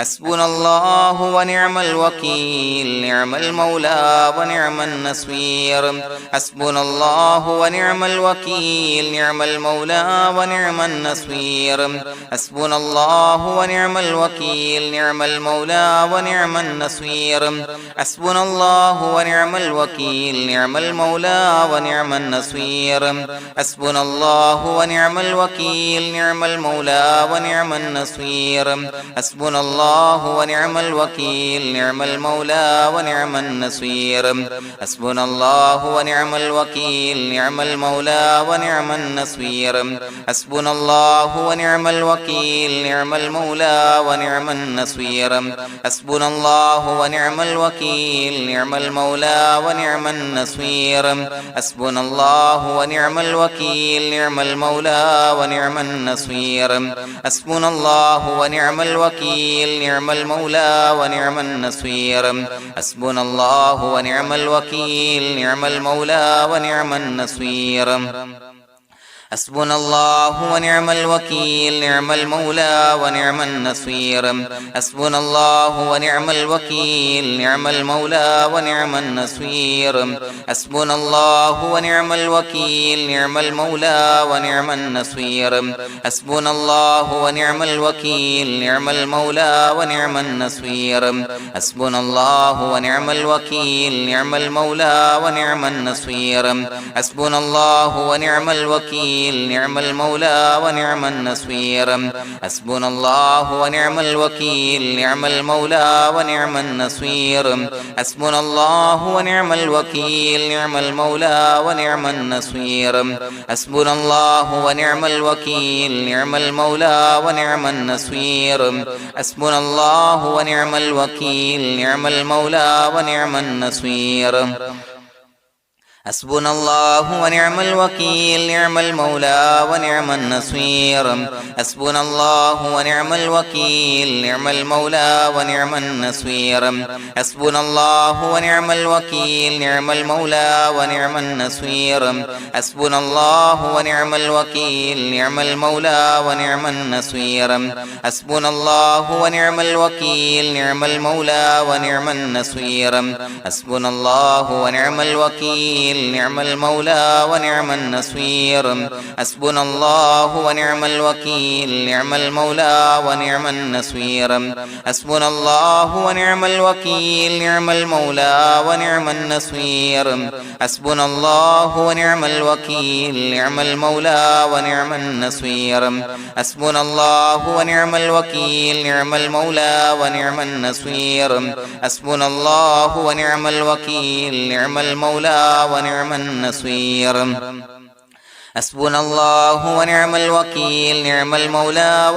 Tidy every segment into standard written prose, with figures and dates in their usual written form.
حسبنا الله ونعم الوكيل نعم المولى ونعم النصير حسبنا الله ونعم الوكيل نعم المولى ونعم النصير حسبنا الله ونعم الوكيل نعم المولى ونعم النصير حسبنا الله ونعم الوكيل نعم المولى ونعم النصير حسبنا الله ونعم الوكيل نعم المولى ونعم النصير حسبنا الله ونعم الوكيل نعم المولى ونعم النصير حسبنا الله ونعم الوكيل نعم المولى ونعم النصير حسبنا الله ونعم الوكيل نعم المولى ونعم النصير حسبنا الله ونعم الوكيل نعم المولى ونعم النصير حسبنا الله ونعم الوكيل نعم المولى ونعم النصير حسبنا الله ونعم الوكيل نعم المولى ونعم النصير حسبنا الله ونعم الوكيل نعم المولى ونعم النصير حسبنا الله ونعم الوكيل نعم المولى ونعم النصير حسبنا الله ونعم الوكيل نعم المولى ونعم النصير حسبنا الله ونعم الوكيل نعم المولى ونعم النصير حسبنا الله ونعم الوكيل نعم المولى ونعم النصير حسبنا الله ونعم الوكيل نعم المولى ونعم النصير حسبنا الله ونعم الوكيل نعم المولى ونعم النصير حسبنا الله ونعم الوكيل نعم المولى ونعم النصير حسبنا الله ونعم الوكيل نعم المولى ونعم النصير حسبنا الله ونعم الوكيل نعم المولى ونعم النصير حسبنا الله ونعم الوكيل نعم المولى ونعم النصير حسبنا الله ونعم الوكيل نعم المولى ونعم النصير حسبنا الله ونعم الوكيل نعم المولى ونعم النصير حسبنا الله ونعم الوكيل نعم المولى ونعم النصير حسبنا الله ونعم الوكيل نعم المولى ونعم النصير حسبنا الله ونعم الوكيل نعم المولى ونعم النصير حسبنا الله ونعم الوكيل نعم المولى ونعم النصير حسبنا الله ونعم الوكيل نعم المولى ونعم النصير حسبنا الله ونعم الوكيل نعم المولى ونعم النصير حسبنا الله ونعم الوكيل نعم المولى ونعم النصير حسبنا الله ونعم الوكيل نعم المولى ونعم النصير حسبنا الله ونعم الوكيل نعم المولى ونعم النصير حسبنا الله ونعم الوكيل نعم المولى ونعم النصير حسبنا الله ونعم الوكيل نعم المولى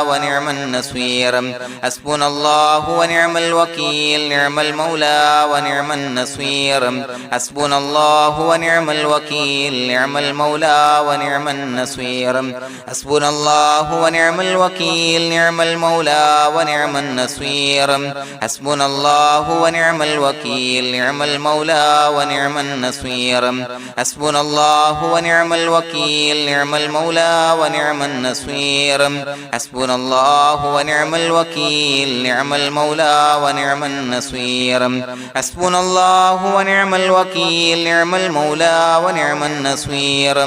ونعم النصير حسبنا الله ونعم الوكيل نعم المولى ونعم النصير حسبنا الله ونعم الوكيل نعم المولى ونعم النصير حسبنا الله ونعم الوكيل نعم المولى ونعم النصير حسبنا الله ونعم الوكيل نعم المولى ونعم النصير حسبنا الله ونعم الوكيل نعم المولى ونعم النصير حسبنا الله ونعم الوكيل نعم المولى ونعم النصير حسبنا الله ونعم الوكيل نعم المولى ونعم النصير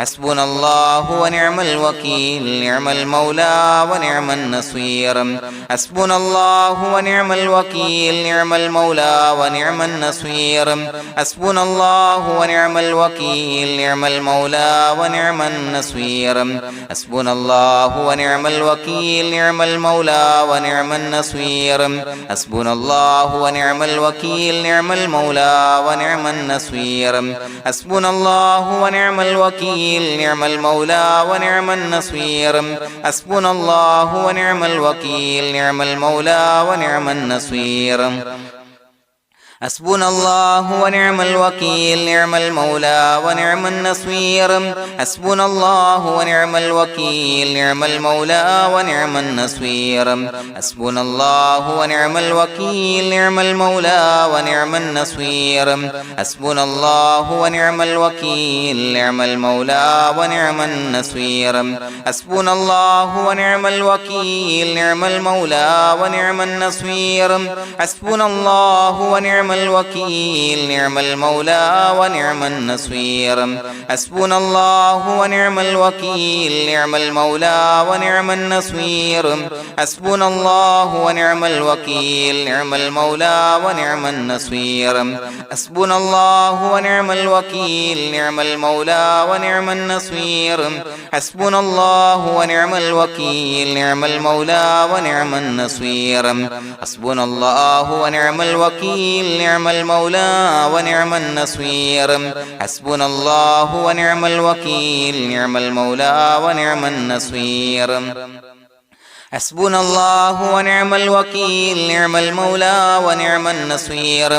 حسبنا الله ونعم الوكيل نعم المولى ونعم النصير حسبنا الله ونعم الوكيل نعم المولى ونعم النصير حسبنا الله ونعم الوكيل نعم المولى ونعم النصير حسبنا الله ونعم الوكيل نعم المولى ونعم النصير حسبنا الله ونعم الوكيل نعم المولى ونعم النصير حسبنا الله ونعم الوكيل نعم المولى ونعم النصير حسبنا الله ونعم الوكيل نعم المولى ونعم النصير حسبنا الله ونعم الوكيل نعم المولى ونعم النصير حسبنا الله ونعم الوكيل نعم المولى ونعم النصير حسبنا الله ونعم الوكيل نعم المولى ونعم النصير حسبنا الله ونعم الوكيل نعم المولى ونعم النصير حسبنا الله ونعم الوكيل نعم المولى ونعم النصير حسبنا الله ونعم الوكيل نعم المولى ونعم النصير حسبنا الله ونعم الوكيل نعم المولى ونعم النصير حسبنا الله ونعم الوكيل نعم المولى ونعم النصير حسبنا الله ونعم الوكيل نعم المولى ونعم النصير حسبنا الله ونعم الوكيل نعم المولى ونعم النصير حسبنا الله ونعم الوكيل نعم المولى ونعم النصير حسبنا الله ونعم الوكيل نعم المولى ونعم النصير حسبنا الله ونعم الوكيل نعم المولى ونعم النصير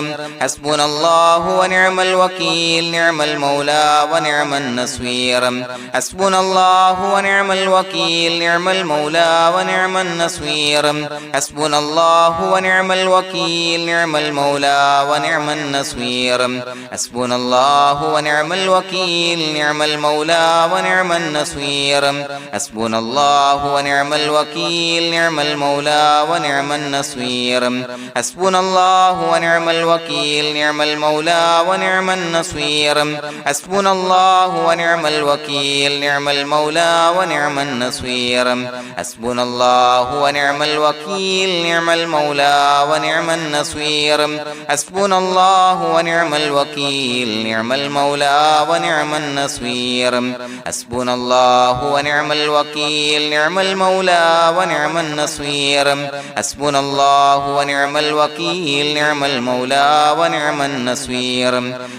حسبنا الله ونعم الوكيل نعم المولى ونعم النصير حسبنا الله ونعم الوكيل نعم المولى ونعم النصير حسبنا الله ونعم الوكيل نعم المولى ونعم النصير حسبنا الله ونعم الوكيل نعم المولى ونعم النصير حسبنا الله ونعم الوكيل نعم المولى ونعم النصير حسبنا الله ونعم الوكيل نعم المولى ونعم النصير حسبنا الله ونعم الوكيل نعم المولى ونعم النصير حسبنا الله ونعم الوكيل نعم المولى ونعم النصير حسبنا الله ونعم الوكيل نعم المولى ونعم النصير حسبنا الله ونعم الوكيل نعم المولى ونعم النصير حسبنا الله ونعم الوكيل نعم المولى ونعم النصير حسبنا الله ونعم الوكيل نعم المولى ونعم النصير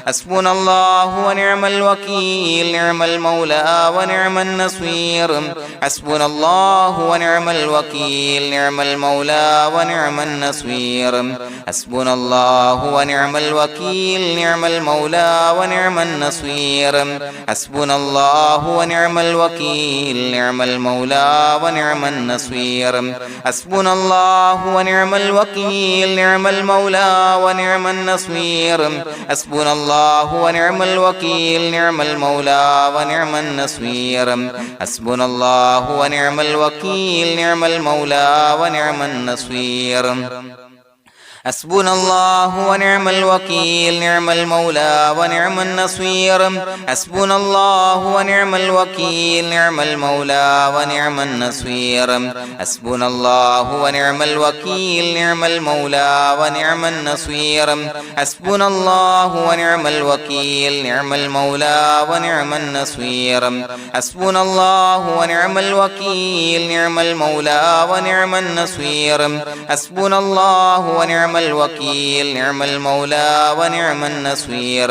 حسبنا الله ونعم الوكيل نعم المولى ونعم النصير حسبنا الله ونعم الوكيل نعم المولى ونعم النصير حسبنا الله ونعم الوكيل نعم المولى ونعم النصير حسبنا الله ونعم الوكيل نعم المولى ونعم النصير حسبنا الله ونعم الوكيل نعم المولى ونعم النصير حسبنا الله ونعم الوكيل نعم المولى ونعم النصير حسبنا الله ونعم الوكيل نعم المولى ونعم النصير حسبنا الله ونعم الوكيل نعم المولى ونعم النصير حسبنا الله ونعم الوكيل نعم المولى ونعم النصير حسبنا الله ونعم الوكيل نعم المولى ونعم النصير حسبنا الله ونعم الوكيل نعم المولى ونعم النصير حسبنا الله ونعم الوكيل نعم المولى ونعم النصير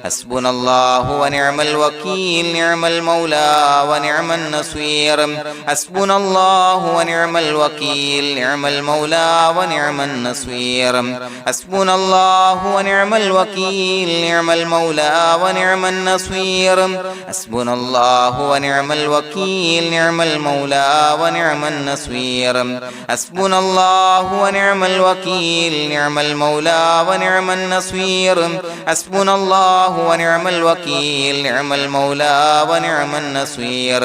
حسبنا الله ونعم الوكيل نعم المولى ونعم النصير حسبنا الله ونعم الوكيل نعم المولى ونعم النصير حسبنا الله ونعم الوكيل نعم المولى ونعم النصير حسبنا الله ونعم الوكيل نعم المولى ونعم النصير حسبنا الله ونعم الوكيل نعم المولى ونعم النصير حسبنا الله ونعم الوكيل نعم المولى ونعم النصير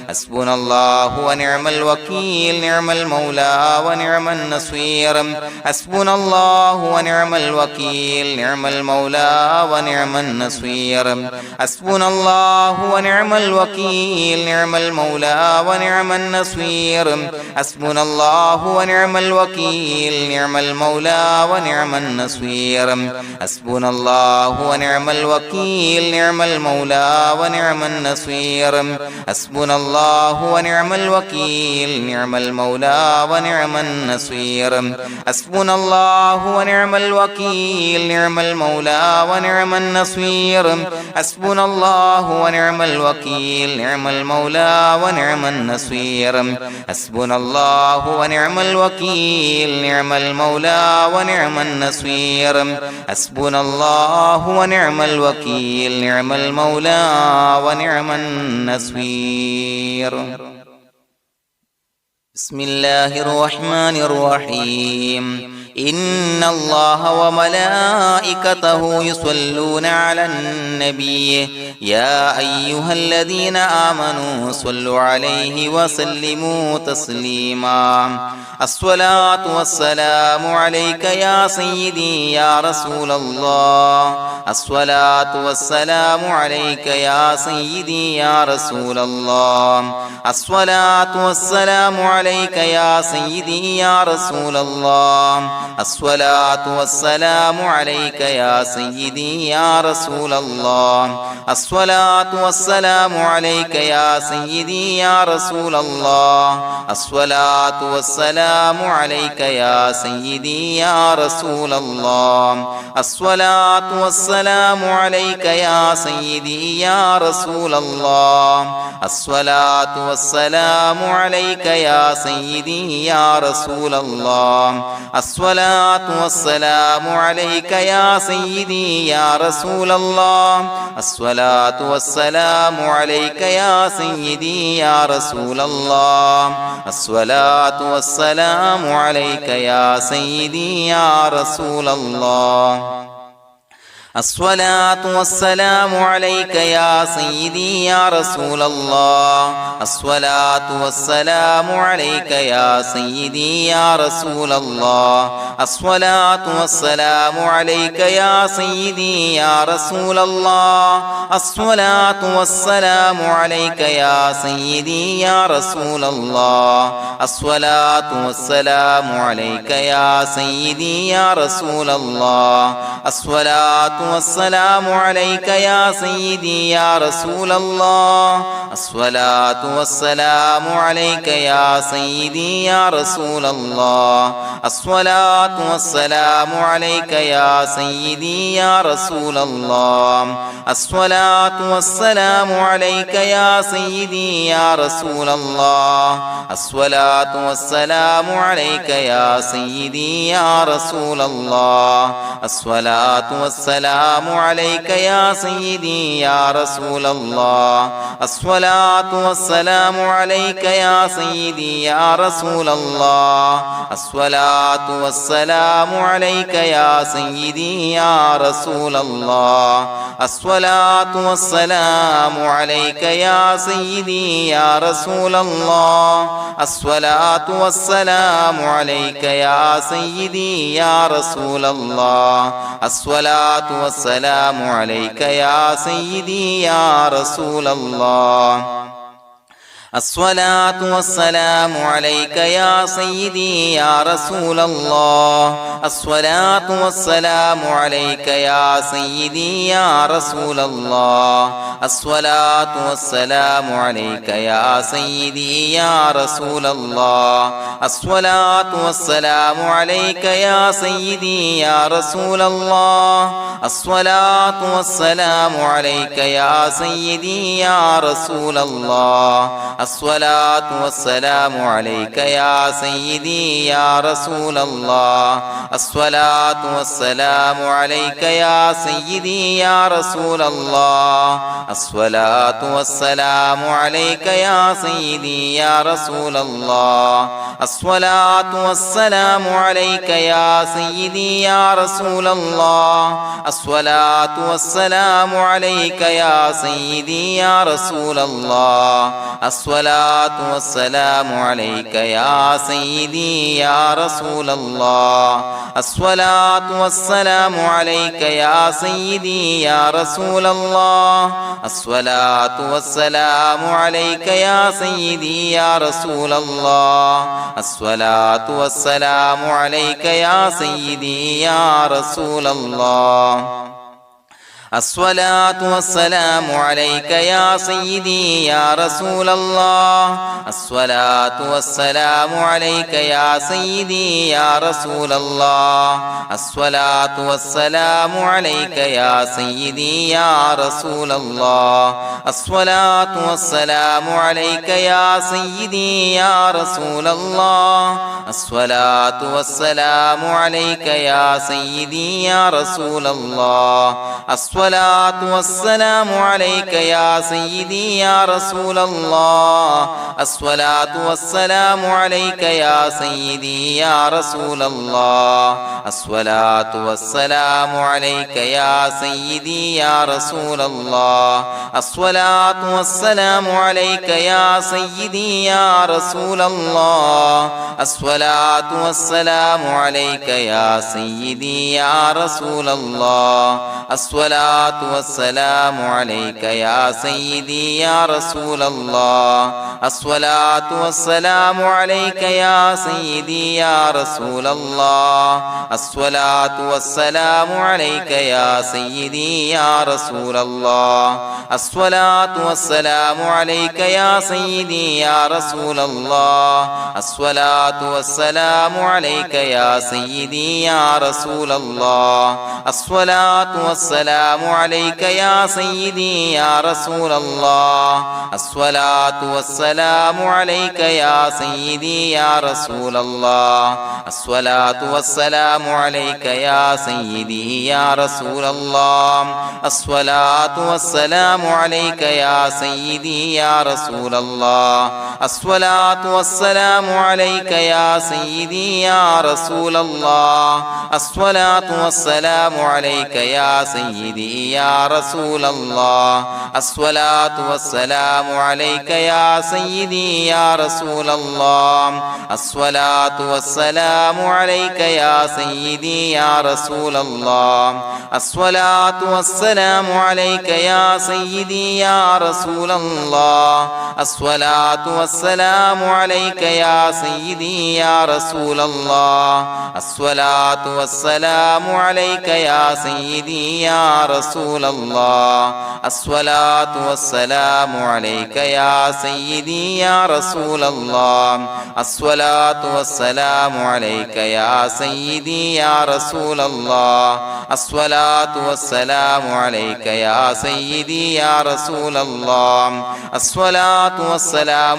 حسبنا الله ونعم الوكيل نعم المولى ونعم النصير حسبنا الله ونعم الوكيل نعم المولى ونعم النصير حسبنا الله ونعم الوكيل نعم المولى ونعم النصير حسبنا الله ونعم الوكيل نعم المولى ونعم النصير حسبنا الله ونعم الوكيل نعم المولى ونعم النصير حسبنا الله ونعم الوكيل نعم المولى ونعم النصير حسبنا الله ونعم الوكيل نعم المولى ونعم النصير حسبنا الله ونعم الوكيل نعم المولى ونعم النصير حسبنا الله ونعم الوكيل نعم المولى ونعم النصير حسبنا الله ونعم الوكيل نعم المولى ونعم النصير بسم الله الرحمن الرحيم إن الله وملائكته يصلون على النبي يا أيها الذين آمنوا صلوا عليه وسلموا تسليما الصلاة والسلام عليك يا سيدي يا رسول الله الصلاة والسلام عليك يا سيدي يا رسول الله الصلاة والسلام عليك يا سيدي يا رسول الله الصلاة والسلام عليك يا سيدي يا رسول الله الصلاة والسلام عليك يا سيدي يا رسول الله الصلاة والسلام عليك يا سيدي يا رسول الله الصلاة والسلام عليك يا سيدي يا رسول الله الصلاة والسلام عليك يا سيدي يا رسول الله الصلاة والسلام عليك يا سيدي يا رسول الله الصلاة والسلام عليك يا سيدي يا رسول الله الصلاة والسلام عليك يا سيدي يا رسول الله الصلاة والسلام عليك يا سيدي يا رسول الله الصلاة والسلام عليك يا سيدي يا رسول الله الصلاة والسلام عليك يا سيدي يا رسول الله الصلاة والسلام عليك يا سيدي يا رسول الله الصلاة والسلام عليك يا سيدي يا رسول الله الصلاة والسلام عليك يا سيدي يا رسول الله الصلاة والسلام عليك يا سيدي يا رسول الله الصلاة والسلام عليك يا سيدي يا رسول الله الصلاة والسلام عليك يا سيدي يا رسول الله الصلاة والسلام عليك يا سيدي يا رسول الله الصلاة والسلام عليك يا سيدي يا رسول الله الصلاة والسلام عليك يا سيدي يا رسول الله الصلاة والسلام عليك يا سيدي يا رسول الله الصلاة والسلام عليك يا سيدي يا رسول الله الصلاة والسلام عليك يا سيدي يا رسول الله الصلاة والسلام عليك يا سيدي يا رسول الله الصلاة والسلام عليك يا سيدي يا رسول الله الصلاة والسلام عليك يا سيدي يا رسول الله الصلاة والسلام عليك يا سيدي يا رسول الله الصلاة والسلام عليك يا سيدي يا رسول الله الصلاة والسلام عليك يا سيدي يا رسول الله الصلاة والسلام عليك يا سيدي يا رسول الله الصلاة والسلام عليك يا سيدي يا رسول الله الصلاة والسلام عليك يا سيدي يا رسول الله الصلاة والسلام عليك يا سيدي يا رسول الله الصلاة والسلام عليك يا سيدي يا رسول الله الصلاة والسلام عليك يا سيدي يا رسول الله الصلاة والسلام عليك يا سيدي يا رسول الله الصلاة والسلام عليك يا سيدي يا رسول الله الصلاة والسلام عليك يا سيدي يا رسول الله الصلاة والسلام عليك يا سيدي يا رسول الله الصلاة والسلام عليك يا سيدي يا رسول الله الصلاة والسلام عليك يا سيدي يا رسول الله الصلاة والسلام عليك يا سيدي يا رسول الله الصلاة والسلام عليك يا سيدي يا رسول الله الصلاة والسلام عليك يا سيدي يا رسول الله الصلاة والسلام عليك يا سيدي يا رسول الله الصلاة والسلام عليك يا سيدي يا رسول الله الصلاة والسلام عليك يا سيدي يا رسول الله الصلاة والسلام عليك يا سيدي يا رسول الله الصلاة والسلام عليك يا سيدي يا رسول الله الصلاة والسلام عليك يا سيدي يا رسول الله الصلاة والسلام عليك يا سيدي يا رسول الله الصلاة والسلام عليك يا سيدي يا رسول الله الصلاة والسلام عليك يا سيدي يا رسول الله الصلاة والسلام عليك يا سيدي يا رسول الله الصلاة والسلام عليك يا سيدي يا رسول الله الصلاة والسلام عليك يا سيدي يا رسول الله الصلاة والسلام عليك يا سيدي يا رسول الله الصلاة والسلام عليك يا سيدي يا رسول الله الصلاة والسلام عليك يا سيدي يا رسول الله الصلاة والسلام عليك يا سيدي يا رسول الله الصلاة والسلام عليك يا سيدي يا رسول الله الصلاة والسلام عليك يا سيدي يا رسول الله الصلاة والسلام عليك يا سيدي يا رسول الله الصلاة والسلام عليك يا سيدي يا رسول الله الصلاة والسلام عليك يا سيدي يا رسول الله الصلاة والسلام عليك يا سيدي يا رسول الله الصلاة والسلام عليك يا سيدي يا رسول الله الصلاة والسلام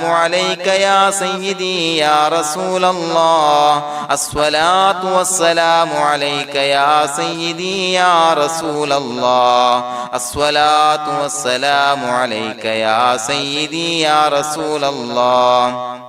عليك يا سيدي يا رسول الله الصلاة والسلام عليك يا سيدي يا رسول الله الصلاة والسلام عليك يا سيدي يا رسول الله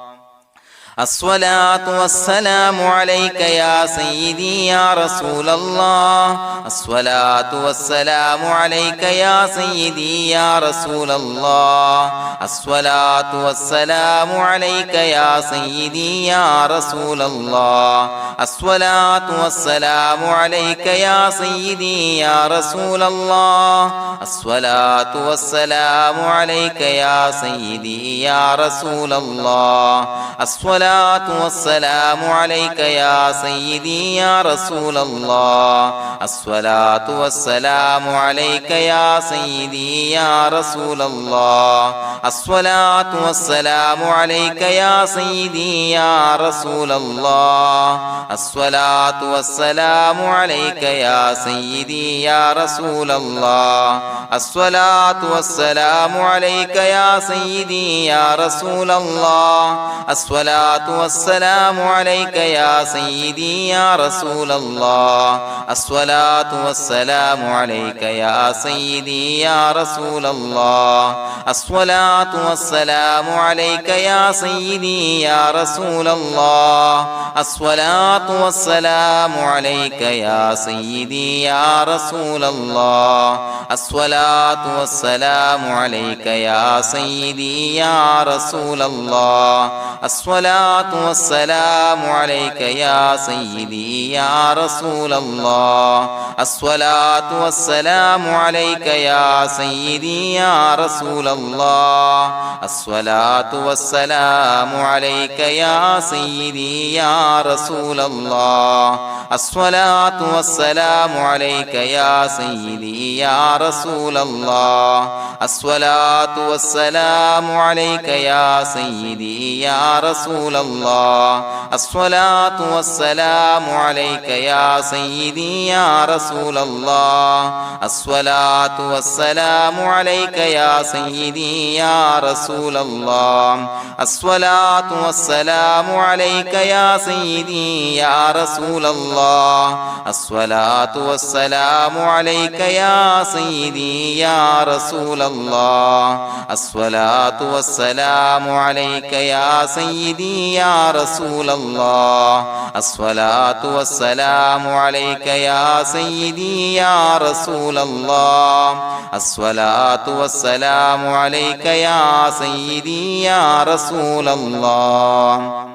الصلاة والسلام عليك يا سيدي يا رسول الله الصلاة والسلام عليك يا سيدي يا رسول الله الصلاة والسلام عليك يا سيدي يا رسول الله الصلاة والسلام عليك يا سيدي يا رسول الله الصلاة والسلام عليك يا سيدي يا رسول الله الصلاة والسلام عليك يا سيدي يا رسول الله الصلاة والسلام عليك يا سيدي يا رسول الله الصلاة والسلام عليك يا سيدي يا رسول الله الصلاة والسلام عليك يا سيدي يا رسول الله الصلاة والسلام عليك يا سيدي يا رسول الله الصلاة والسلام عليك يا سيدي يا رسول الله الصلاة والسلام عليك يا سيدي يا رسول الله الصلاة والسلام عليك يا سيدي يا رسول الله الصلاة والسلام عليك يا سيدي يا رسول الله الصلاة والسلام عليك يا سيدي يا رسول الله الصلاة الصلاة والسلام عليك يا سيدي يا رسول الله الصلاة والسلام عليك يا سيدي يا رسول الله الصلاة والسلام عليك يا سيدي يا رسول الله الصلاة والسلام عليك يا سيدي يا رسول الله الصلاة والسلام عليك يا سيدي يا رسول الله الصلاة والسلام عليك يا سيدي يا رسول الله الصلاة والسلام عليك يا سيدي يا رسول الله الصلاة والسلام عليك يا سيدي يا رسول الله الصلاة والسلام عليك يا سيدي يا رسول الله الصلاة والسلام عليك يا سيدي يا رسول الله الصلاة والسلام عليك يا سيدي يا رسول الله الصلاة والسلام عليك يا سيدي يا رسول الله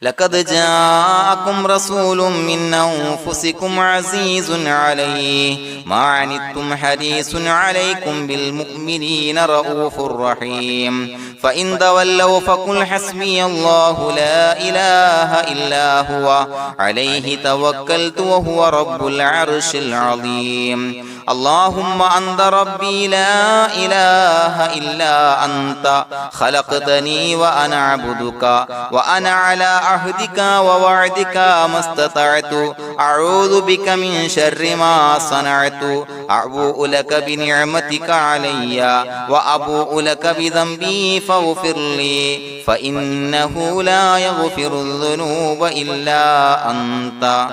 لقد جاءكم رسول من أنفسكم عزيز عليه ما عنتم حريص عليكم بالمؤمنين رؤوف رحيم فإن تولوا فقل حسبي الله لا إله إلا هو عليه توكلت وهو رب العرش العظيم اللهم أنت ربي لا إله إلا أنت خلقتني وأنا عبدك وأنا على عهدك ووعدك ما استطعت أعوذ بك من شر ما صنعت أبوء لك بنعمتك علي وأبوء لك بذنبي فاغفر لي فإنه لا يغفر الذنوب إلا أنت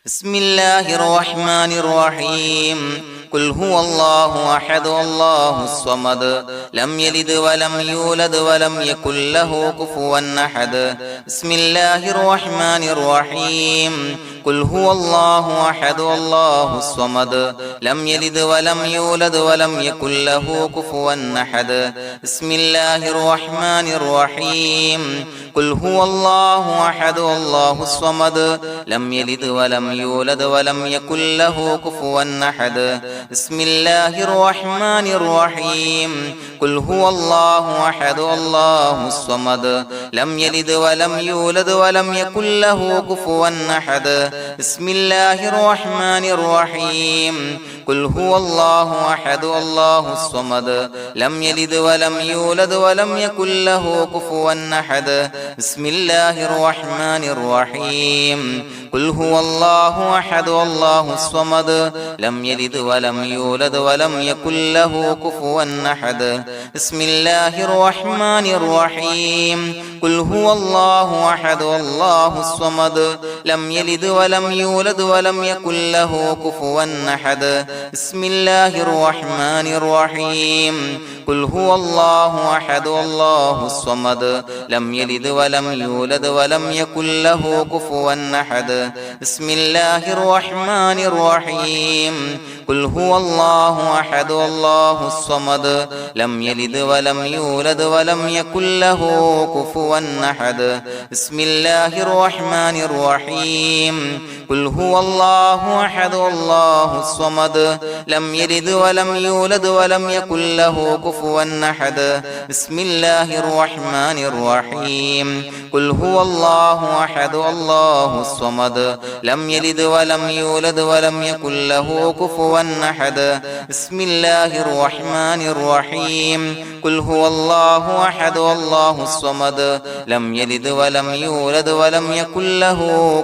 بسم الله الرحمن الرحيم قل هو الله أحد الله الصمد لم يلد ولم يولد ولم يكن له كفوا أحد بسم الله الرحمن الرحيم قل هو الله أحد الله الصمد لم يلد ولم يولد ولم يكن له كفوا أحد بسم الله الرحمن الرحيم قل هو الله أحد الله الصمد لم يلد ولم يولد ولم يكن له كفوا أحد بسم الله الرحمن الرحيم قل هو الله أحد الله الصمد لم يلد ولم يولد ولم يكن له كفوا أحد بسم الله الرحمن الرحيم قل هو الله أحد الله الصمد لم يلد ولم يولد ولم يكن له كفوا أحد بسم الله الرحمن الرحيم قل هو الله أحد الله الصمد لم يلد ولم يولد ولم يكن له كفوا أحد بسم الله الرحمن الرحيم قل هو الله أحد الله الصمد لم يلد ولم يولد ولم يكن له كفوا أحد بسم الله الرحمن الرحيم قل هو الله أحد الله الصمد لم يلد ولم يولد ولم يكن له كفوا أحد بسم الله الرحمن الرحيم قل هو الله أحد الله الصمد لم يلد ولم يولد ولم يكن له كفوا أحد بسم الله الرحمن الرحيم قل هو الله أحد الله الصمد لم يلد ولم يولد ولم يكن له كفوا أحد بسم الله الرحمن الرحيم قل هو الله أحد الله الصمد لم يلد ولم يولد ولم يكن له كفوا أحد بسم الله الرحمن الرحيم قل هو الله أحد الله الصمد لم يلد ولم يولد ولم يكن له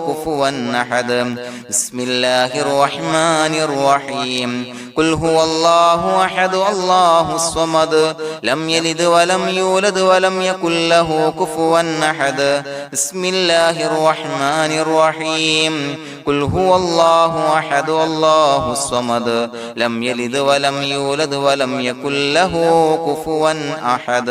كفوا أحد بسم الله الرحمن الرحيم قل هو الله أحد الله الصمد لم يلد ولم يولد ولم يكن له كفوا أحد بسم الله الرحمن الرحيم قل هو الله أحد الله الصمد لم يلد ولم يولد ولم يكن له كفوا أحد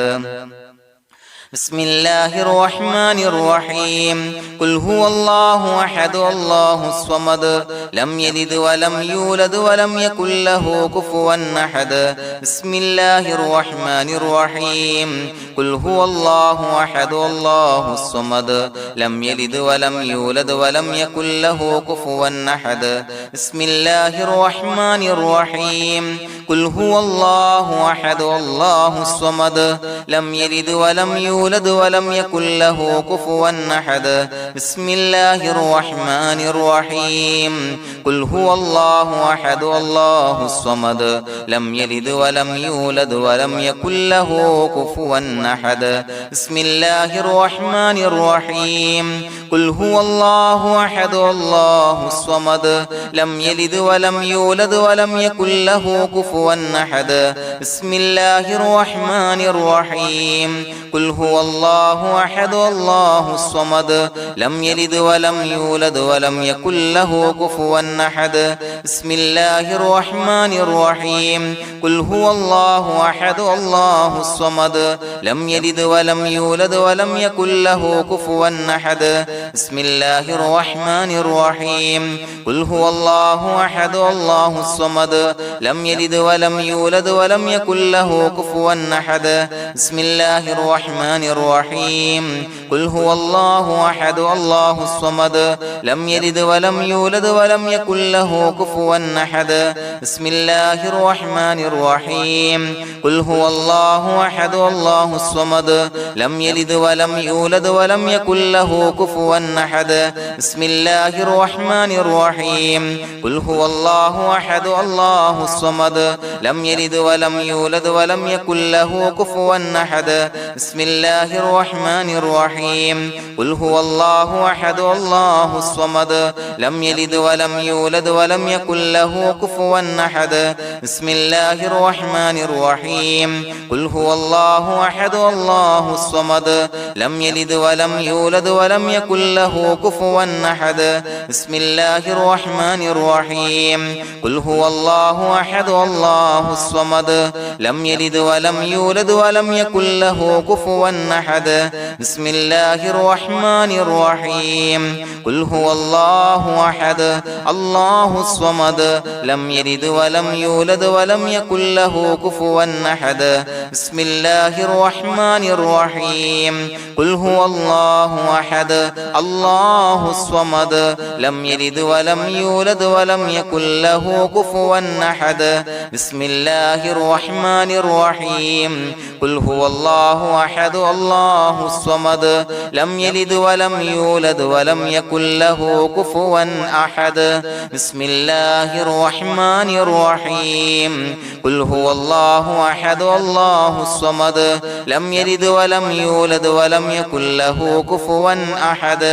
بسم الله الرحمن الرحيم قل هو الله أحد الله الصمد لم يلد ولم يولد ولم يكن له كفوا أحد بسم الله الرحمن الرحيم قل هو الله أحد الله الصمد لم يلد ولم يولد ولم يكن له كفوا أحد بسم الله الرحمن الرحيم قل هو الله أحد الله الصمد لم يلد ولم يولد ولم يكن له كفوا أحد بسم الله الرحمن الرحيم قل هو الله أحد الله الصمد لم يلد ولم يولد ولم يكن له كفوا أحد بسم الله الرحمن الرحيم قل هو الله أحد الله الصمد لم يلد ولم يولد ولم يكن له كفوا أحد بسم الله الرحمن الرحيم قل هو الله أحد الله الصمد لم يلد ولم يولد ولم يكن له كفوا أحد بسم الله الرحمن الرحيم قل هو الله أحد الله الصمد لم يلد ولم يولد ولم يكن له كفوا أحد بسم الله الرحمن الرحيم قل هو الله أحد الله الصمد لم يلد ولم يولد ولم يكن له كفوا أحد بسم الله الرحمن الرحيم قل هو الله أحد الله الصمد لم يلد ولم يولد ولم يكن له كفوا أحد بسم الله الرحمن الرحيم قل هو الله أحد الله الصمد لم يلد ولم يولد ولم يكن له كفوا أحد بسم الله الرحمن الرحيم قل هو الله أحد الله الصمد لم يلد ولم يولد ولم يكن له كفوا أحد بسم الله الرحمن الرحيم قل هو الله أحد الله الصمد لم يلد ولم يولد ولم يكن له كفوا أحد بسم الله الرحمن الرحيم قل هو الله أحد الله الصمد لم يلد ولم يولد ولم يكن له كفوا أحد بسم الله الرحمن الرحيم قل هو الله أحد الله الصمد لم يلد ولم يولد ولم يكن له كفوا أحد بسم الله الرحمن الرحيم قل هو الله أحد الله الصمد لم يلد ولم يولد ولم يكن له كفوا أحد بسم الله الرحمن الرحيم قل هو الله أحد الله الصمد لم يلد ولم يولد ولم يكن له كفوا أحد بسم الله الرحمن الرحيم قل هو الله أحد الله الصمد لم يلد ولم يولد ولم يكن له كفوا أحد بسم الله الرحمن الرحيم قل هو الله أحد الله الصمد لم يلد ولم يولد ولم يكن له كفوا أحد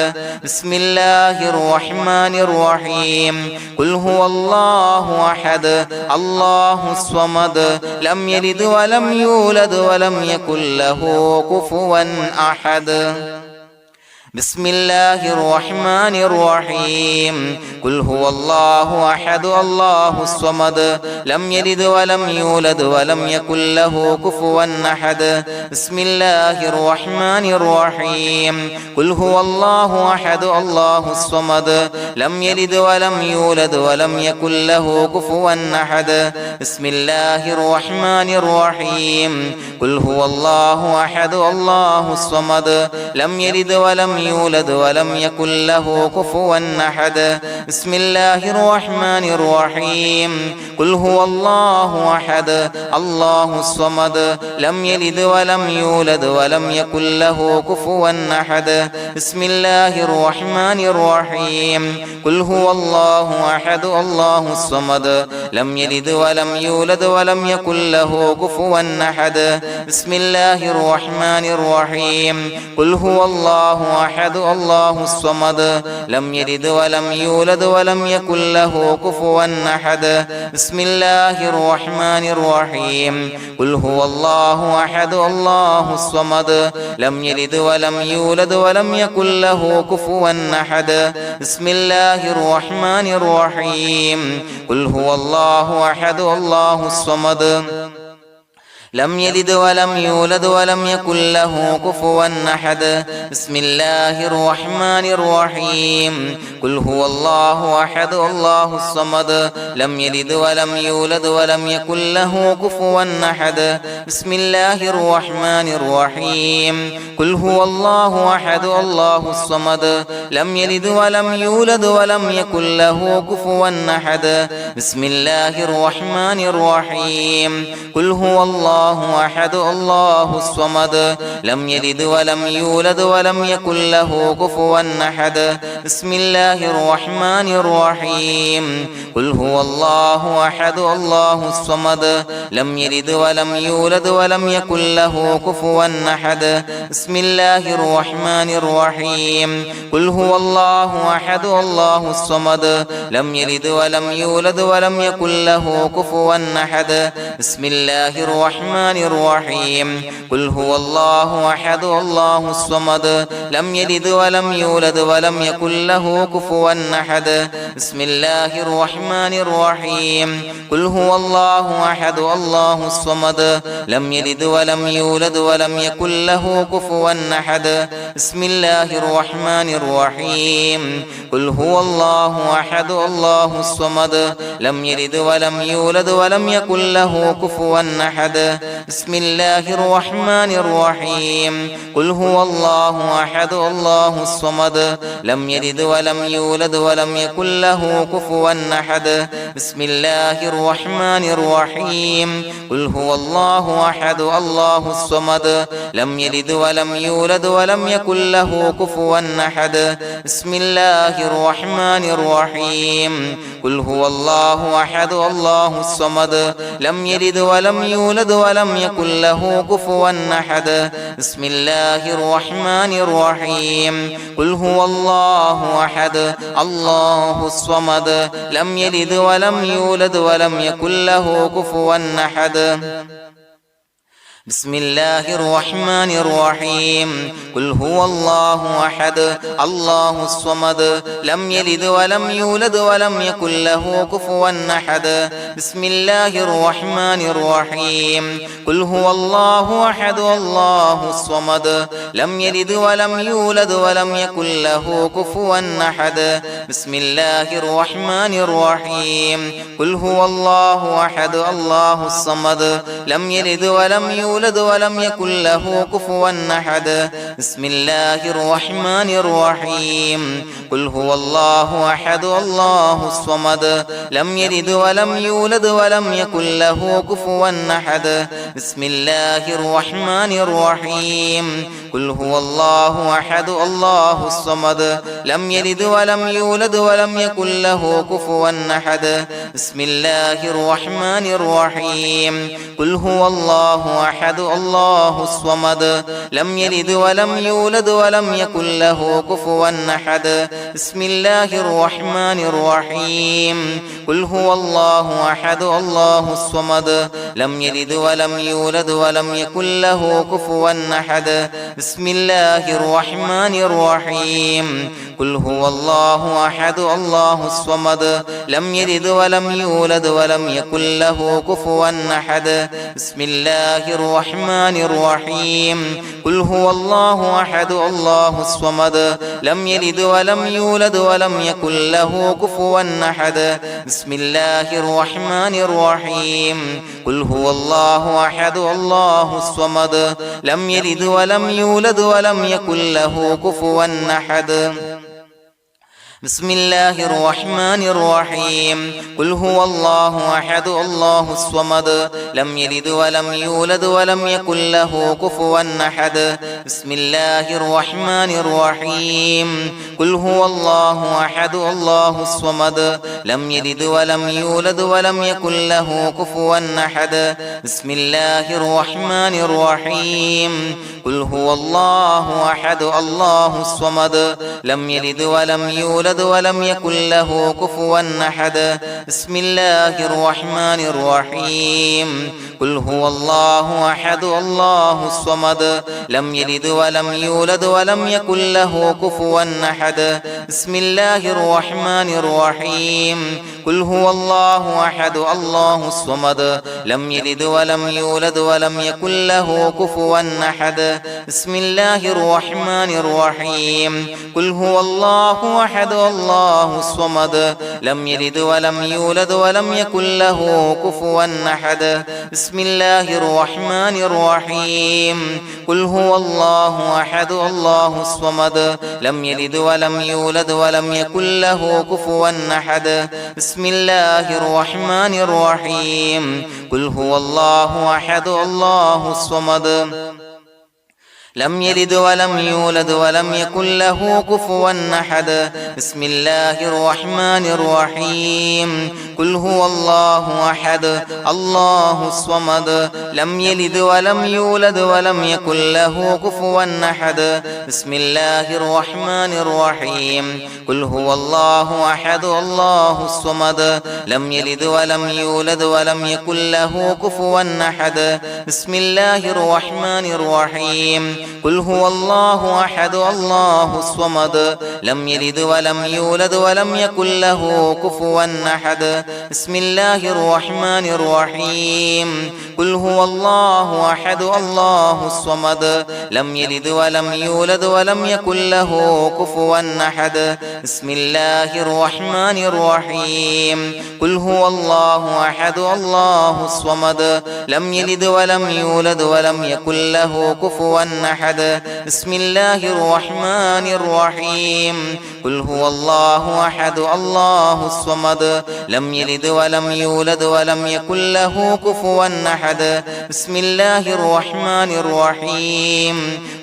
بسم الله الرحمن الرحيم قل هو الله أحد الله الصمد لم يلد ولم يولد ولم يكن له كفوا أحد بسم الله الرحمن الرحيم قل هو الله أحد الله الصمد لم يلد ولم يولد ولم يكن له كفوا أحد بسم الله الرحمن الرحيم قل هو الله أحد الله الصمد لم يلد ولم يولد ولم يكن له كفوا أحد بسم الله الرحمن الرحيم قل هو الله أحد الله الصمد لم يلد ولم يولد ولم يكن له كفوا أحد بسم الله الرحمن الرحيم قل هو الله أحد الله الصمد لم يلد ولم يولد ولم يكن له كفوا أحد بسم الله الرحمن الرحيم قل هو الله أحد الله الصمد لم يلد ولم يولد ولم يكن له كفوا أحد بسم الله الرحمن الرحيم قل هو الله أحد الله الصمد لم يلد ولم يولد ولم يكن له كفوا أحد بسم الله الرحمن الرحيم قل هو الله أحد الله الصمد لم يلد ولم يولد ولم يكن له كفوا أحد بسم الله الرحمن الرحيم قل هو الله أحد الله الصمد لم يلد ولم يولد ولم يكن له كفوا أحد بسم الله الرحمن الرحيم قل هو الله أحد الله الصمد لم يلد ولم يولد ولم يكن له كفوا أحد بسم الله الرحمن الرحيم قل هو الله أحد الله الصمد لم يلد ولم يولد ولم يكن له كفوا أحد بسم الله الرحمن الرحيم قل هو الله أحد الله الصمد لم يلد ولم يولد ولم يكن له كفوا أحد بسم الله الرحمن الرحيم قل هو الله أحد الله الصمد لم يلد ولم يولد ولم يكن له كفوا أحد بسم الله الرحمن الرحيم قل هو الله أحد الله الصمد لم يلد ولم يولد ولم يكن له كفوا أحد بسم الله الرحمن الرحيم قل هو الله أحد الله الصمد لم يلد ولم يولد ولم يكن له كفوا أحد بسم الله الرحمن الرحيم قل هو الله أحد الله الصمد لم يلد ولم يولد ولم يكن له كفوا أحد بسم الله الرحمن الرحيم قل هو الله أحد الله الصمد لم يلد ولم يولد ولم يكن له كفوا أحد بسم الله الرحمن الرحيم قل هو الله أحد الله الصمد لم يلد ولم يولد ولم يكن له كفوا أحد بسم الله الرحمن الرحيم قل هو الله أحد الله الصمد لم يلد ولم يولد ولم يكن له كفوا أحد بسم الله الرحمن الرحيم قل هو الله أحد الله الصمد لم يلد ولم يولد ولم يكن له كفوا أحد بسم الله الرحمن الرحيم قل هو الله أحد الله الصمد لم يلد ولم يولد ولم يكن له كفوا أحد بسم الله الرحمن الرحيم قل هو الله أحد الله الصمد لم يلد ولم يولد ولم يكن له كفوا أحد بسم الله الرحمن الرحيم قل هو الله أحد الله الصمد لم يلد ولم يولد ولم يكن له كفوا أحد بسم الله الرحمن الرحيم قل هو الله أحد الله الصمد لم يلد ولم يولد ولم يكن له كفوا أحد بسم الله الرحمن الرحيم قل هو الله أحد الله الصمد لم يلد ولم يولد ولم يكن له كفوا أحد بسم الله الرحمن الرحيم قل هو الله أحد الله الصمد لم يلد ولم يولد ولم يكن له كفوا أحد بسم الله الرحمن الرحيم قل هو الله أحد الله الصمد لم يلد ولم يولد ولم يكن له كفوا أحد بسم الله الرحمن الرحيم قل هو الله أحد الله الصمد لم يلد ولم يولد ولم يكن له كفوا أحد بسم الله الرحمن الرحيم قل هو الله أحد الله الصمد لم يلد ولم يولد ولم يكن له كفوا أحد بسم الله الرحمن الرحيم قل هو الله أحد الله الصمد لم يلد ولم يولد ولم يكن له كفوا أحد بسم الله الرحمن الرحيم قل هو الله أحد الله الصمد لم يلد ولم يولد ولم يكن له كفوا أحد بسم الله الرحمن الرحيم قل هو الله أحد الله الصمد لم يلد ولم يولد ولم يكن له كفوا أحد بسم الله الرحمن الرحيم قل هو الله أحد الله الصمد لم يلد ولم يولد ولم يكن له كفوا أحد بسم الله الرحمن الرحيم قل هو الله أحد الله الصمد لم يلد ولم يولد يولد ولم يكن له كفوا أحد بسم الله الرحمن الرحيم قل هو الله أحد الله الصمد لم يلد ولم يولد ولم يكن له كفوا أحد بسم الله الرحمن الرحيم قل هو الله أحد الله الصمد لم يلد ولم يولد ولم يكن له كفوا أحد بسم الله الرحمن الرحيم قل هو الله أحد الله الصمد لم يلد ولم يولد ولم يكن له كفوا أحد بسم الله الرحمن الرحيم قل هو الله أحد الله الصمد لم يلد ولم يولد ولم يكن له كفوا أحد بسم الله الرحمن الرحيم قل هو الله أحد الله الصمد لم يلد ولم يولد ولم يكن له كفوا أحد بسم الله الرحمن الرحيم قل هو الله أحد الله الصمد لم يلد ولم يولد ولم يكن له كفوا أحد بسم الله الرحمن الرحيم قل هو الله أحد الله الصمد لم يلد ولم يولد ولم يكن له كفوا أحد بسم الله الرحمن الرحيم قل هو الله أحد الله الصمد لم يلد ولم يولد ولم يكن له كفوا أحد بسم الله الرحمن الرحيم قل هو الله أحد الله الصمد لم يلد ولم يولد ولم يكن له كفوا أحد بسم الله الرحمن الرحيم قل هو الله أحد الله الصمد لم يلد ولم يولد ولم يكن له كفوا أحد بسم الله الرحمن الرحيم قل هو الله أحد الله الصمد لم يلد ولم يولد ولم يكن له كفوا أحد بسم الله الرحمن الرحيم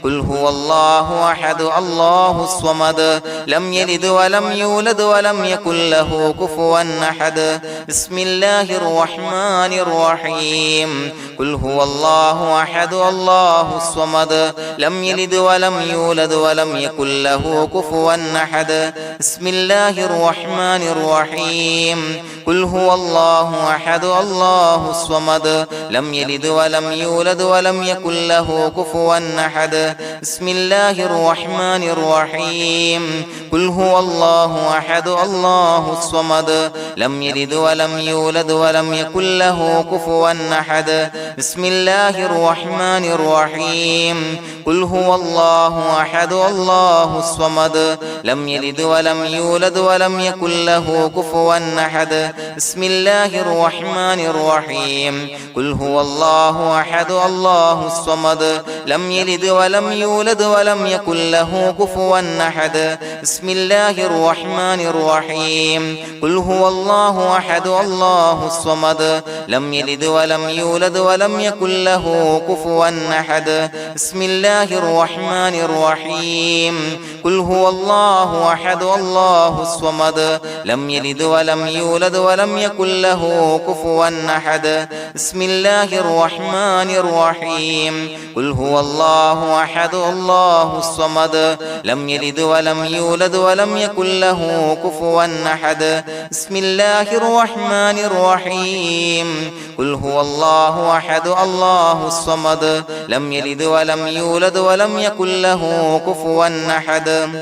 قل هو الله أحد الله الصمد لم يلد ولم يولد ولم يكن له كفوا أحد بسم الله الرحمن الرحيم قل هو الله أحد الله الصمد لم يلد ولم يولد ولم يكن له كفوا أحد بسم الله الرحمن الرحيم قل هو الله أحد الله الصمد لم يلد ولم يولد ولم يكن له كفوا أحد بسم الله الرحمن الرحيم قل هو الله أحد الله الصمد لم يلد ولم يولد ولم يكن له كفوا أحد بسم الله الرحمن الرحيم قل هو الله أحد الله الصمد لم يلد ولم يولد ولم يكن له كفوا أحد بسم الله الرحمن الرحيم قل هو الله أحد الله الصمد لم يلد ولم يولد ولم يكن له كفوا أحد بسم الله الرحمن الرحيم قل هو الله أحد الله الصمد لم يلد ولم يولد ولم يكن له كفوا أحد بسم الله الرحمن الرحيم قل هو الله أحد الله الصمد لم يلد ولم يولد ولم يكن له كفوا أحد بسم الله الرحمن الرحيم قل هو الله أحد الله الصمد لم يلد ولم يولد ولم يكن له كفوا أحد بسم الله الرحمن الرحيم قل هو الله أحد الله الصمد لم يلد ولم يولد ولم يكن له كفوا أحد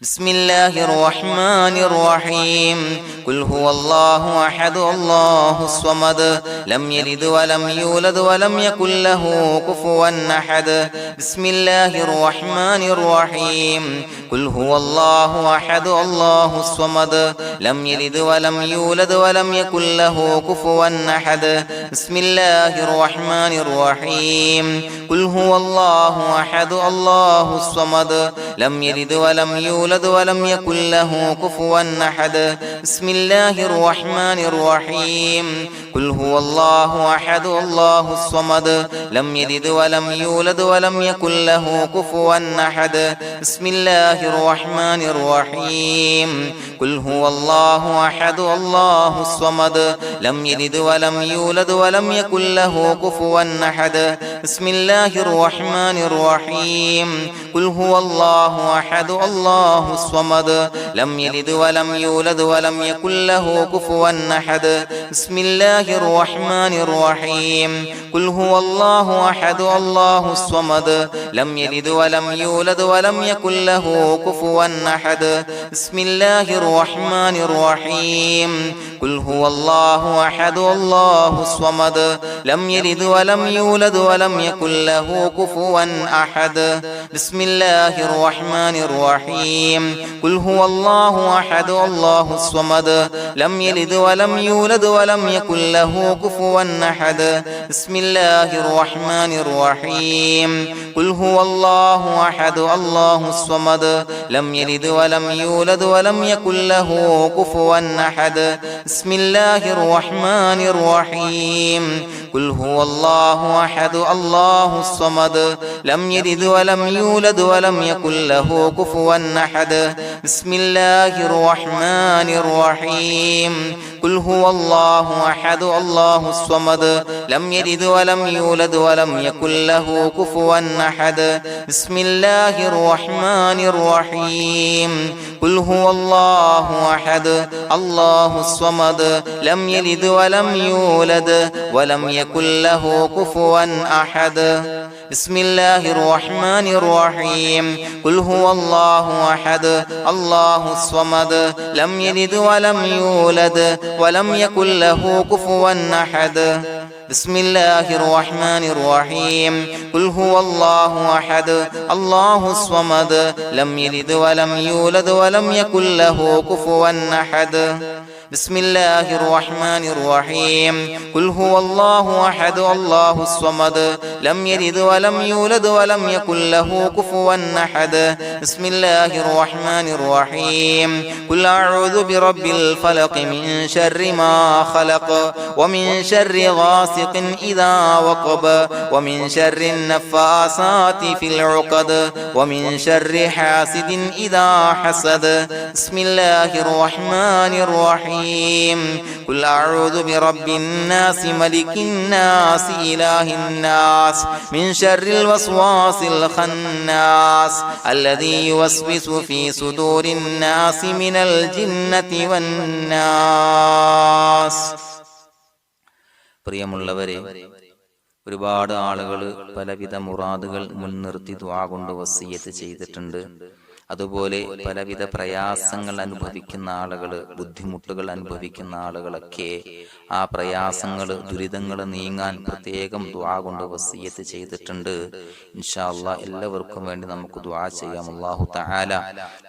بسم الله الرحمن الرحيم قل هو الله أحد الله الصمد لم يلد ولم يولد ولم يكن له كفوا أحد بسم الله الرحمن الرحيم قل هو الله أحد الله الصمد لم يلد ولم يولد ولم يكن له كفوا أحد بسم الله الرحمن الرحيم قل هو الله أحد الله الصمد لم يلد ولم يولد ولم يكن له كفوا أحد بسم الله الرحمن الرحيم قل هو الله أحد الله الصمد لم يلد ولم يولد ولم يكن له كفوا أحد بسم الله الرحمن الرحيم قل هو الله أحد الله الصمد لم يلد ولم يولد ولم يكن له كفوا أحد بسم الله الرحمن الرحيم قل هو الله الله أحد الله الصمد لم يلد ولم يولد ولم يكن له كفوا أحد بسم الله الرحمن الرحيم قل هو الله أحد الله الصمد لم يلد ولم يولد ولم يكن له كفوا أحد بسم الله الرحمن الرحيم قل هو الله أحد الله الصمد لم يلد ولم يولد ولم يكن له كفوا أحد بسم الله الرحمن الرحيم قل هو الله أحد الله الصمد لم يلد ولم يولد ولم يكن له كفوا أحد بسم الله الرحمن الرحيم قل هو الله أحد الله الصمد لم يلد ولم يولد ولم يكن له كفوا أحد بسم الله الرحمن الرحيم قل هو الله أحد الله الصمد لم يلد ولم يولد ولم يكن له كفوا أحد بسم الله الرحمن الرحيم قل هو الله أحد الله الصمد لم يلد ولم يولد ولم يكن له كفوا أحد بسم الله الرحمن الرحيم قل هو الله أحد الله الصمد لم يلد ولم يولد ولم يكن له كفوا أحد بسم الله الرحمن الرحيم قل هو الله أحد الله الصمد لم يلد ولم يولد ولم يكن له كفوا أحد بسم الله الرحمن الرحيم قل هو الله أحد الله الصمد لم يلد ولم يولد ولم يكن له كفوا أحد بسم الله الرحمن الرحيم قل هو الله أحد الله الصمد لم يلد ولم يولد ولم يكن له كفوا أحد بسم الله الرحمن الرحيم قل أعوذ برب الفلق من شر ما خلق ومن شر غاسق إذا وقب ومن شر النفاثات في العقد ومن شر حاسد إذا حسد بسم الله الرحمن الرحيم قل أعوذ برب الناس ملك الناس إله الناس من شر الوسواس الخناس الذي يوسوس في صدور الناس من الجنة والناس. പ്രിയമുള്ളവരെ, ഒരുപാട് ആളുകൾ പലവിധ മുറാദുകൾ മുൻനിർത്തി ദുആ കൊണ്ട് വസിയ്യത്ത് ചെയ്തിട്ടുണ്ട്. അതുപോലെ പലവിധ പ്രയാസങ്ങൾ അനുഭവിക്കുന്ന ആളുകൾ, ബുദ്ധിമുട്ടുകൾ അനുഭവിക്കുന്ന ആളുകളൊക്കെ ആ പ്രയാസങ്ങൾ, ദുരിതങ്ങൾ നീങ്ങാൻ പ്രത്യേകം ദുആ കൊണ്ട് വസിയ്യത്ത് ചെയ്തിട്ടുണ്ട്. ഇൻഷാ അല്ലാഹ് എല്ലാവർക്കും വേണ്ടി നമുക്ക് ദുആ ചെയ്യാം. അല്ലാഹു തആല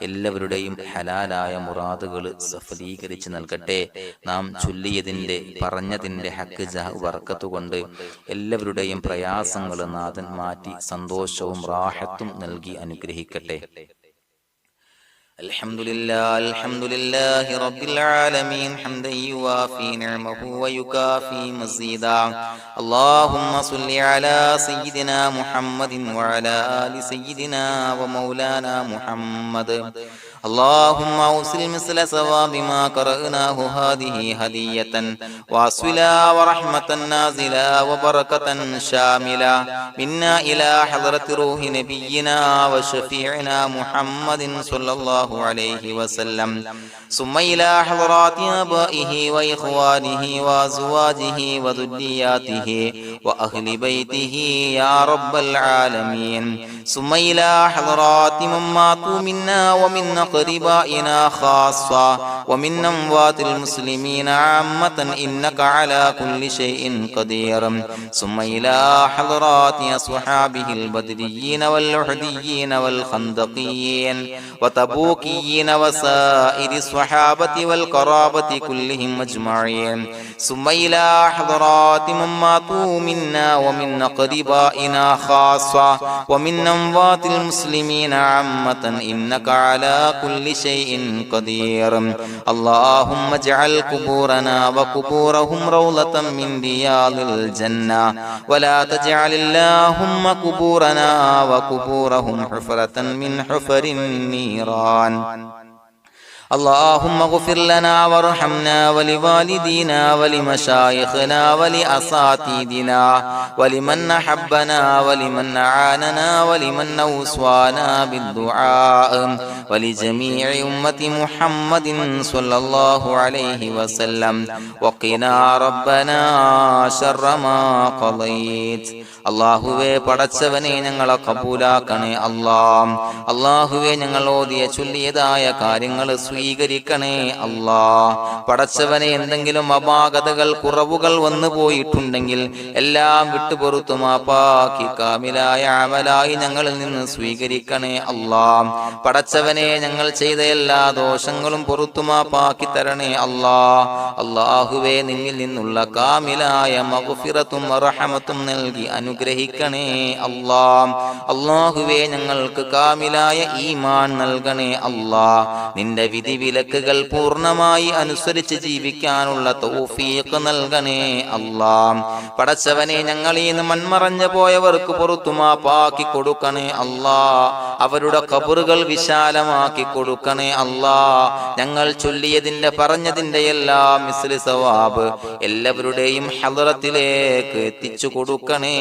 എല്ലാവരുടെയും ഹലാലായ മുറാദുകൾ സഫലീകരിച്ച് നൽകട്ടെ. നാം ചൊല്ലിയതിന്റെ, പറഞ്ഞതിന്റെ ഹക്ക് ജാഹ് ബർക്കത്ത് കൊണ്ട് എല്ലാവരുടെയും പ്രയാസങ്ങൾ നാഥൻ മാറ്റി സന്തോഷവും റാഹത്തും നൽകി അനുഗ്രഹിക്കട്ടെ. الحمد لله رب العالمين حمدا يوافي نعمه ويكافي مزيدا. اللهم صل على سيدنا محمد وعلى آل سيدنا ومولانا محمد. اللهم أوصل مثل ثواب ما قرأناه هذه هدية واصلا ورحمة نازلا وبركة شاملة منا إلى حضرة روح نبينا وشفيعنا محمد صلى الله عليه وسلم، ثم إلى حضرات آبائه وإخوانه وأزواجه وذرياته وأهل بيته يا رب العالمين، ثم إلى حضرات من ماتوا منا ومن أقربائنا خاصة ومن أموات المسلمين عامة إنك على كل شيء قدير، ثم إلى حضرات أصحابه البدريين والأحديين والخندقيين وتبوكيين وسائر الصحابة والقرابة كلهم أجمعين، ثم إلى حضرات من ماتوا منا ومن أقربائنا خاصة ومن أموات المسلمين عامة إنك على كل شيء قدير. اللهم اجعل قبورنا وقبورهم روضة من رياض الجنة، ولا تجعل اللهم قبورنا وقبورهم حفرة من حفر النيران. اللهم اغفر لنا وارحمنا ولوالدينا ولمشايخنا ولأساتذتنا ولمن أحبنا ولمن أعاننا ولمن أوصانا بالدعاء ولجميع أمة محمد صلى الله عليه وسلم وقنا ربنا شر ما قضيت. അള്ളാഹുവേ പടച്ചവനെ ഞങ്ങളെ കബൂലാക്കണേ അല്ലാഹ്. അള്ളാഹുവേ ഞങ്ങൾ ഓതിയ ചൊല്ലിയതായ കാര്യങ്ങൾ സ്വീകരിക്കണേ അല്ലാഹ്. പടച്ചവനെ എന്തെങ്കിലും അപാകതകൾ കുറവുകൾ വന്നു പോയിട്ടുണ്ടെങ്കിൽ എല്ലാം വിട്ടുപൊറുത്തു മാപ്പാക്കി കാമിലായ അമലായി ഞങ്ങളിൽ നിന്ന് സ്വീകരിക്കണേ അല്ലാഹ്. പടച്ചവനെ ഞങ്ങൾ ചെയ്ത എല്ലാ ദോഷങ്ങളും പൊറുത്തു മാപ്പാക്കി തരണേ അല്ലാഹ്. അള്ളാഹുവേ നിന്നിൽ നിന്നുള്ള കാമിലായ മഗ്ഫിറത്തും റഹമത്തും നൽകി അനുഗ്രഹിക്കണേ അല്ലാഹ്. അല്ലാഹുവേ ഞങ്ങൾക്ക് കാമിലായ ഈമാൻ നൽകണേ അല്ലാഹ്. നിന്റെ വിധി വിലക്കുകൾ പൂർണ്ണമായി അനുസരിച്ച് ജീവിക്കാനുള്ള തൗഫീഖ് നൽകണേ അല്ലാഹ്. പടച്ചവനെ ഞങ്ങളിൽ നിന്ന് മൺമറഞ്ഞു പോയവർക്ക് പുറത്തു മാപ്പാക്കി കൊടുക്കണേ അല്ലാഹ്. അവരുടെ ഖബറുകൾ വിശാലമാക്കി കൊടുക്കണേ അല്ലാഹ്. ഞങ്ങൾ ചൊല്ലിയതിന്റെ പറഞ്ഞതിന്റെ എല്ലാം മിസ്ലി സവാബ് എല്ലാവരുടെയും ഹളറത്തിലേക്ക് എത്തിച്ചു കൊടുക്കണേ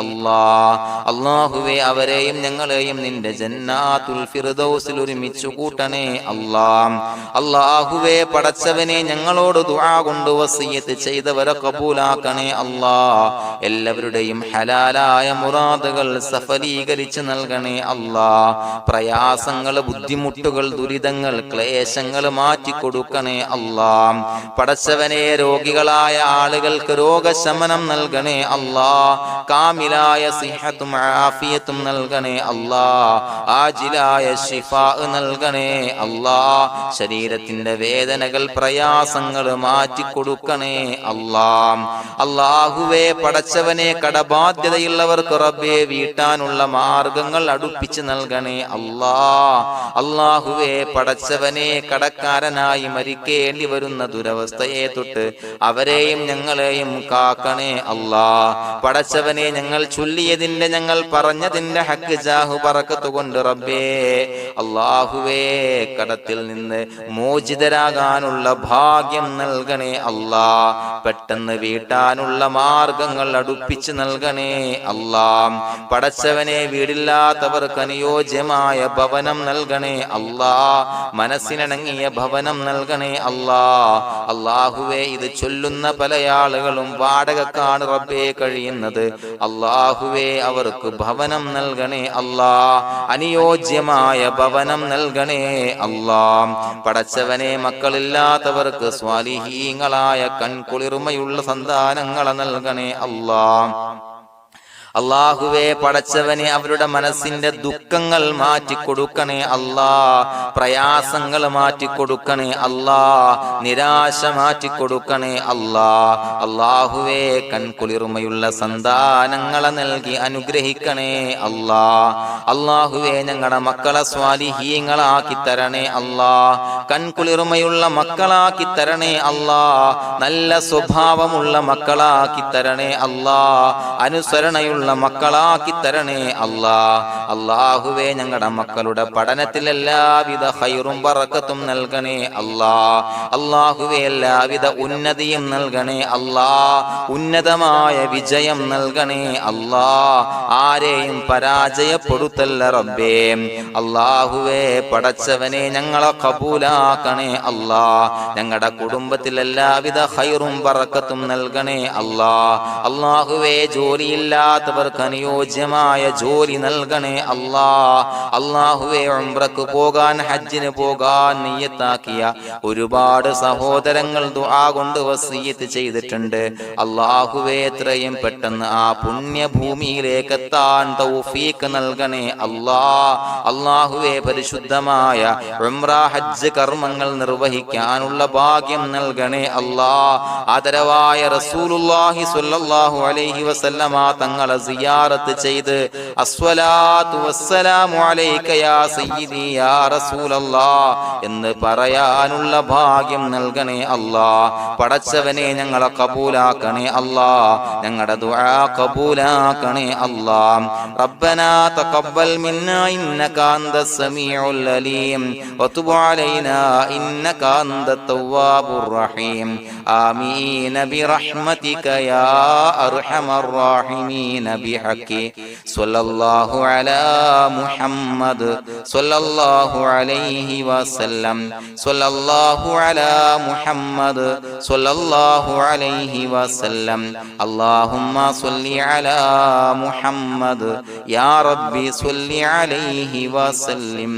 അല്ലാഹ്. അല്ലാഹുവേ അവരെയും ഞങ്ങളെയും നിന്റെ ജന്നാത്തുൽ ഫിർദൗസിൽ ഒരുമിച്ചു കൂട്ടണേ അല്ലാഹ്. അല്ലാഹുവേ പടച്ചവനെ ഞങ്ങളോട് ദുആ കൊണ്ട് വസിയത്ത് ചെയ്തവരെ കബൂലാക്കണേ അല്ലാഹ്. എല്ലാവരുടെയും ഹലാലായ മുറാദുകൾ സഫലീകരിച്ച് നൽകണേ അല്ലാഹ്. പ്രയാസങ്ങൾ, ബുദ്ധിമുട്ടുകൾ, ദുരിതങ്ങൾ, ക്ലേശങ്ങൾ മാറ്റിക്കൊടുക്കണേ അല്ലാഹ്. പടച്ചവനെ രോഗികളായ ആളുകൾക്ക് രോഗശമനം നൽകണേ അല്ലാഹ്. കാമിലായ സിഹത്തും ആഫിയത്തും നൽകണേ അല്ലാഹ്. ആജിലായ ശിഫാ നൽകണേ അല്ലാഹ്. ശരീരത്തിന്റെ വേദനകൾ, പ്രയാസങ്ങൾ മാറ്റിക്കൊടുക്കണേ അല്ലാഹ്. അല്ലാഹുവേ പടച്ചവനെ കടബാധ്യതയുള്ളവർക്ക് റബ്ബേ വീട്ടാനുള്ള മാർഗങ്ങൾ അടുപ്പിച്ച് നൽകണേ അല്ലാഹ്. അല്ലാഹുവേ പടച്ചവനെ കടക്കാരനായി മരിക്കേണ്ടി വരുന്ന ദുരവസ്ഥയെ തൊട്ട് അവരെയും ഞങ്ങളെയും കാക്കണേ അല്ലാഹ്. പടച്ചവനെ ഞങ്ങൾ ചൊല്ലിയതിന്റെ, ഞങ്ങൾ പറഞ്ഞതിന്റെ ഹക്ക് ജാഹു ബറക്കത്ത് കൊണ്ട് റബ്ബേ അല്ലാഹുവേ കടത്തിൽ നിന്ന് മോചിതരാകാനുള്ള ഭാഗ്യം നൽകണേ അല്ലാഹ്. പെട്ടെന്ന് വീട്ടാനുള്ള മാർഗങ്ങൾ അടുപ്പിച്ച് നൽകണേ അല്ലാഹ്. പടച്ചവനെ വീടില്ലാത്തവർക്ക് അനുയോജ്യമായ ഭവനം നൽകണേ അല്ലാഹ്. മനസ്സിനിണങ്ങിയ ഭവനം നൽകണേ അല്ലാഹ്. അല്ലാഹുവേ ഇത് ചൊല്ലുന്ന പല ആളുകളും വാടകക്കാണ് റബ്ബേ കഴിയുന്നത്. അല്ലാഹുവേ അവർക്ക് ഭവനം നൽകണേ അല്ലാഹ്. അനുയോജ്യമായ ഭവനം നൽകണേ അല്ലാഹ്. പടച്ചവനെ മക്കളില്ലാത്തവർക്ക് സ്വാലിഹീങ്ങളായ കൺകുളിർമയുള്ള സന്താനങ്ങളെ നൽകണേ അല്ലാഹ്. അല്ലാഹുവേ പടച്ചവനെ അവരുടെ മനസ്സിന്റെ ദുഃഖങ്ങൾ മാറ്റിക്കൊടുക്കണേ അല്ലാഹ്. പ്രയാസങ്ങൾ മാറ്റിക്കൊടുക്കണേ അല്ലാഹ്. നിരാശ മാറ്റിക്കൊടുക്കണേ അല്ലാഹ്. അല്ലാഹുവേ കൺകുളിർമയുള്ള സന്താനങ്ങളെ നൽകി അനുഗ്രഹിക്കണേ അല്ലാഹ്. അല്ലാഹുവേ ഞങ്ങളുടെ മക്കളെ സ്വാലിഹീങ്ങളാക്കി തരണേ അല്ലാഹ്. കൺകുളിർമയുള്ള മക്കളാക്കി തരണേ അല്ലാഹ്. നല്ല സ്വഭാവമുള്ള മക്കളാക്കി തരണേ അല്ലാഹ്. അനുസരണയുള്ള മക്കളാക്കി തരണേ അല്ലാഹ്. അല്ലാഹുവേ ഞങ്ങളുടെ മക്കളുടെ പഠനത്തിൽ എല്ലാവിധ ഖൈറും ബറക്കത്തും നൽകണേ അല്ലാഹ്. അല്ലാഹുവേ എല്ലാവിധ ഉന്നതിയും നൽകണേ അല്ലാഹ്. ഉന്നതമായ വിജയം നൽകണേ അല്ലാഹ്. ആരെയും പരാജയപ്പെടുത്തല്ല റബ്ബേ. അല്ലാഹുവേ പടച്ചവനെ ഞങ്ങളെ കബൂലാക്കണേ അല്ലാഹ്. ഞങ്ങളുടെ കുടുംബത്തിൽ എല്ലാവിധ ഖൈറും ബറക്കത്തും നൽകണേ അല്ലാഹ്. അല്ലാഹുവേ ജോലിയില്ലാത്ത അനുയോജ്യമായ ജോലി നൽകണേ അല്ലാഹ്. അല്ലാഹുവേ ഉംറക്ക് പോകാൻ, ഹജ്ജിന് പോകാൻ നിയ്യത്താക്കിയ ഒരുപാട് സഹോദരങ്ങൾ ദുആ കൊണ്ട് വസിയത്ത് ചെയ്തിട്ടുണ്ട്. അല്ലാഹുവേ എത്രയും പെട്ടെന്ന് ആ പുണ്യഭൂമിയിലേക്ക് എത്താൻ തൗഫീഖ് നൽകണേ അല്ലാഹ്. അല്ലാഹുവേ പരിശുദ്ധമായ ഉംറ ഹജ്ജ് കർമ്മങ്ങൾ നിർവഹിക്കാനുള്ള ഭാഗ്യം നൽകണേ അല്ലാഹ്. ആദരവായ റസൂലുള്ളാഹി സ്വല്ലല്ലാഹു അലൈഹി വസല്ലമ തങ്ങളെ സിയാറത്ത് ചെയ്ത് അസ്സലാത്തു വസ്സലാമു അലൈക യാ സയ്യിദി യാ റസൂലല്ലാഹ് എന്ന് പറയാനുള്ള ഭാഗ്യം നൽകണേ അല്ലാഹ്. പടച്ചവനെ ഞങ്ങളെ കബൂലാക്കണേ അല്ലാഹ്, ഞങ്ങളുടെ ദുആ കബൂലാക്കണേ അല്ലാഹ്. റബ്ബനാ തഖബ്ബൽ മിന്നാ ഇന്നക അന്തസ് സമീഉൽ അലീം വതുബ് അലൈനാ ഇന്നക അന്തത് തവ്വാബുർ റഹീം. ആമീൻ ബിറഹ്മതിക യാ അർഹമർ റഹീമീൻ ബിഹഖി സ്വല്ലല്ലാഹു അലാ മുഹമ്മദ് സ്വല്ലല്ലാഹു അലൈഹി വസല്ലം സ്വല്ലല്ലാഹു അലാ മുഹമ്മദ് സ്വല്ലല്ലാഹു അലൈഹി വസല്ലം. അല്ലാഹുമ്മ സ്വല്ലി അലാ മുഹമ്മദ് യാ റബ്ബി സ്വല്ലി അലൈഹി വസല്ലം.